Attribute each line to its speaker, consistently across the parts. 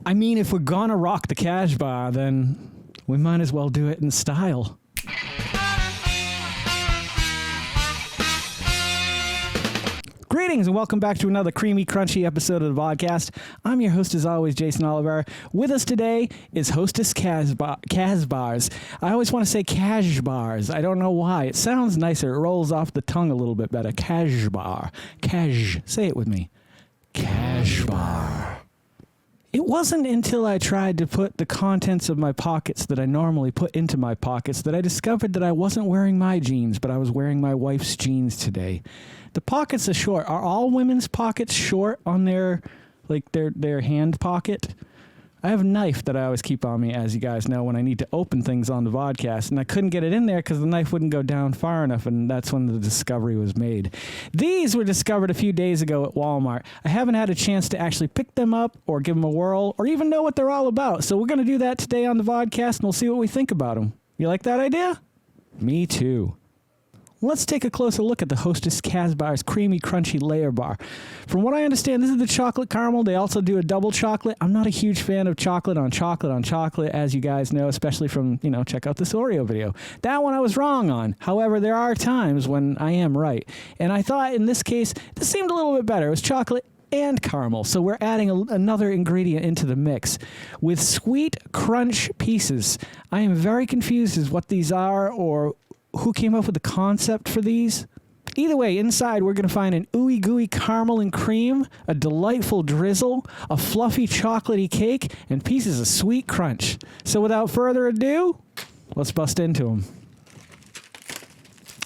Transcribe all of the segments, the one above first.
Speaker 1: I mean, if we're gonna rock the Kazbars, then we might as well do it in style. Greetings and welcome back to another creamy, crunchy episode of the Vodkast. I'm your host, as always, Jason Oliver. With us today is Hostess Kazbars. I always want to say Kazbars. I don't know why. It sounds nicer. It rolls off the tongue a little bit better. Kazbar. Say it with me. Kazbar. It wasn't until I tried to put the contents of my pockets that I normally put into my pockets that I discovered that I wasn't wearing my jeans, but I was wearing my wife's jeans today. The pockets are short. Are all women's pockets short on their hand pocket? I have a knife that I always keep on me, as you guys know, when I need to open things on the Vodkast, and I couldn't get it in there because the knife wouldn't go down far enough, and that's when the discovery was made. These were discovered a few days ago at Walmart. I haven't had a chance to actually pick them up or give them a whirl or even know what they're all about, so we're going to do that today on the Vodkast, and we'll see what we think about them. You like that idea? Me too. Let's take a closer look at the Hostess Kazbars Creamy Crunchy Layer Bar. From what I understand, this is the chocolate caramel. They also do a double chocolate. I'm not a huge fan of chocolate on chocolate on chocolate, as you guys know, especially from, check out this Oreo video. That one I was wrong on. However, there are times when I am right. And I thought in this case, this seemed a little bit better. It was chocolate and caramel. So we're adding another ingredient into the mix with sweet crunch pieces. I am very confused as what these are or who came up with the concept for these. Either way, inside we're going to find an ooey gooey caramel and cream, a delightful drizzle, a fluffy chocolatey cake, and pieces of sweet crunch. So without further ado, let's bust into them.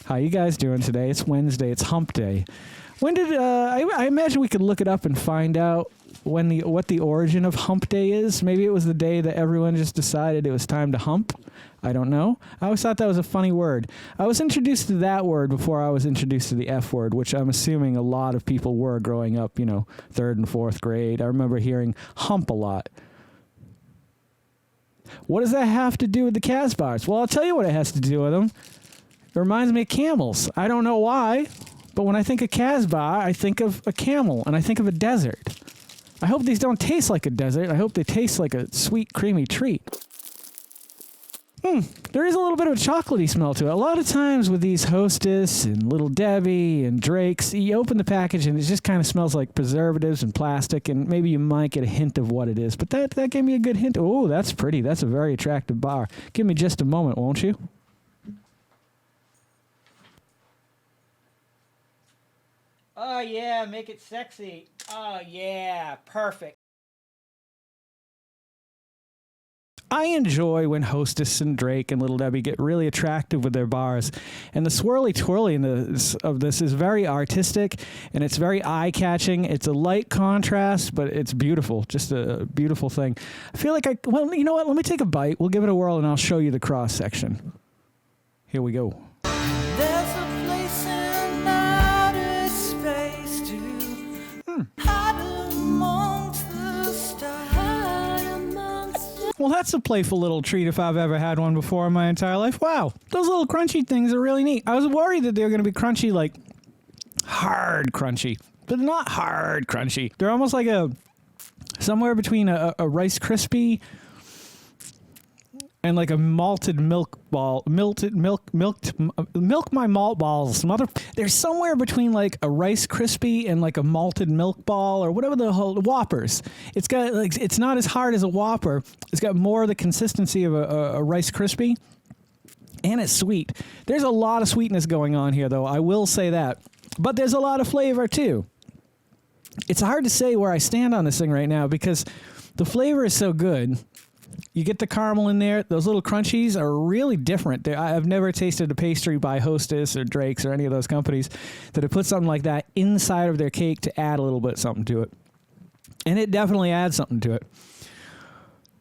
Speaker 1: How you guys doing today? It's Wednesday. It's hump day. When did I imagine we could look it up and find out what the origin of hump day is. Maybe it was the day that everyone just decided it was time to hump. I don't know. I always thought that was a funny word. I was introduced to that word before I was introduced to the F word, which I'm assuming a lot of people were growing up, 3rd and 4th grade. I remember hearing hump a lot. What does that have to do with the Kazbars? Well, I'll tell you what it has to do with them. It reminds me of camels. I don't know why, but when I think of Kazbar, I think of a camel, and I think of a desert. I hope these don't taste like a desert. I hope they taste like a sweet, creamy treat. There is a little bit of a chocolatey smell to it. A lot of times with these Hostess and Little Debbie and Drakes, you open the package and it just kind of smells like preservatives and plastic, and maybe you might get a hint of what it is. But that gave me a good hint. Oh, that's pretty. That's a very attractive bar. Give me just a moment, won't you? Oh, yeah, make it sexy. Oh, yeah, perfect. I enjoy when Hostess and Drake and Little Debbie get really attractive with their bars. And the swirly-twirly of this is very artistic, and it's very eye-catching. It's a light contrast, but it's beautiful. Just a beautiful thing. I feel like well, you know what? Let me take a bite. We'll give it a whirl, and I'll show you the cross-section. Here we go. There's a place in outer space to hide amongst the stars. Well, that's a playful little treat if I've ever had one before in my entire life. Wow, those little crunchy things are really neat. I was worried that they were going to be crunchy, like hard crunchy, but they're not hard crunchy. They're almost like somewhere between a Rice Krispie and like a malted milk ball. Milk my malt balls. They're somewhere between like a Rice Krispie and like a malted milk ball or whatever the whole Whoppers. It's got it's not as hard as a Whopper. It's got more of the consistency of a Rice Krispie, and it's sweet. There's a lot of sweetness going on here, though. I will say that, but there's a lot of flavor too. It's hard to say where I stand on this thing right now because the flavor is so good. You get the caramel in there. Those little crunchies are really different. I've never tasted a pastry by Hostess or Drake's or any of those companies that have put something like that inside of their cake to add a little bit something to it. And it definitely adds something to it.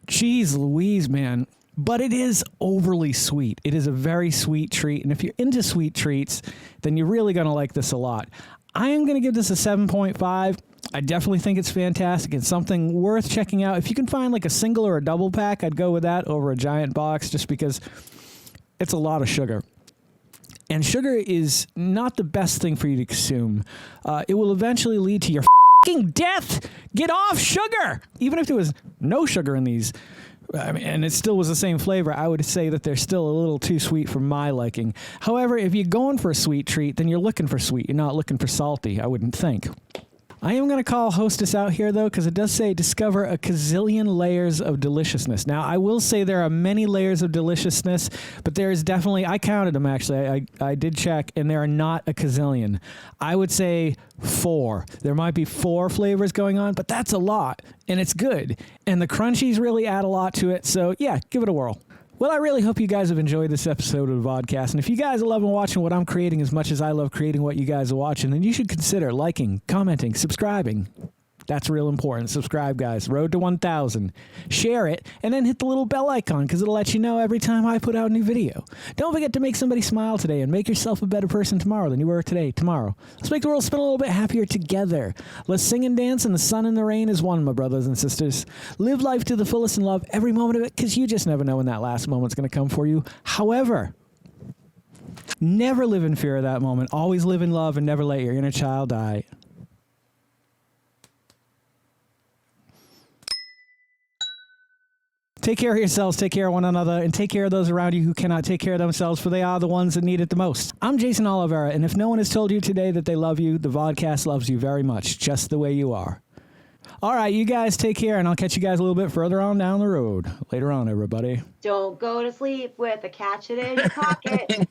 Speaker 1: Jeez Louise, man. But it is overly sweet. It is a very sweet treat. And if you're into sweet treats, then you're really going to like this a lot. I am going to give this a 7.5. I definitely think it's fantastic. It's something worth checking out. If you can find like a single or a double pack, I'd go with that over a giant box just because it's a lot of sugar. And sugar is not the best thing for you to consume. It will eventually lead to your fucking death. Get off sugar. Even if there was no sugar in these, I mean, and it still was the same flavor, I would say that they're still a little too sweet for my liking. However, if you're going for a sweet treat, then you're looking for sweet. You're not looking for salty, I wouldn't think. I am going to call Hostess out here, though, because it does say discover a gazillion layers of deliciousness. Now, I will say there are many layers of deliciousness, but there is definitely, I counted them, actually. I did check, and there are not a gazillion. I would say 4. There might be 4 flavors going on, but that's a lot, and it's good. And the crunchies really add a lot to it, so yeah, give it a whirl. Well, I really hope you guys have enjoyed this episode of the Vodkast. And if you guys are loving watching what I'm creating as much as I love creating what you guys are watching, then you should consider liking, commenting, subscribing. That's real important. Subscribe, guys. Road to 1,000. Share it, and then hit the little bell icon because it'll let you know every time I put out a new video. Don't forget to make somebody smile today and make yourself a better person tomorrow than you were today, tomorrow. Let's make the world spin a little bit happier together. Let's sing and dance, and the sun and the rain is one, my brothers and sisters. Live life to the fullest and love every moment of it because you just never know when that last moment's going to come for you. However, never live in fear of that moment. Always live in love and never let your inner child die. Take care of yourselves, take care of one another, and take care of those around you who cannot take care of themselves, for they are the ones that need it the most. I'm Jason Oliveira, and if no one has told you today that they love you, the Vodcast loves you very much, just the way you are. All right, you guys take care, and I'll catch you guys a little bit further on down the road. Later on, everybody.
Speaker 2: Don't go to sleep with a catch it in your pocket.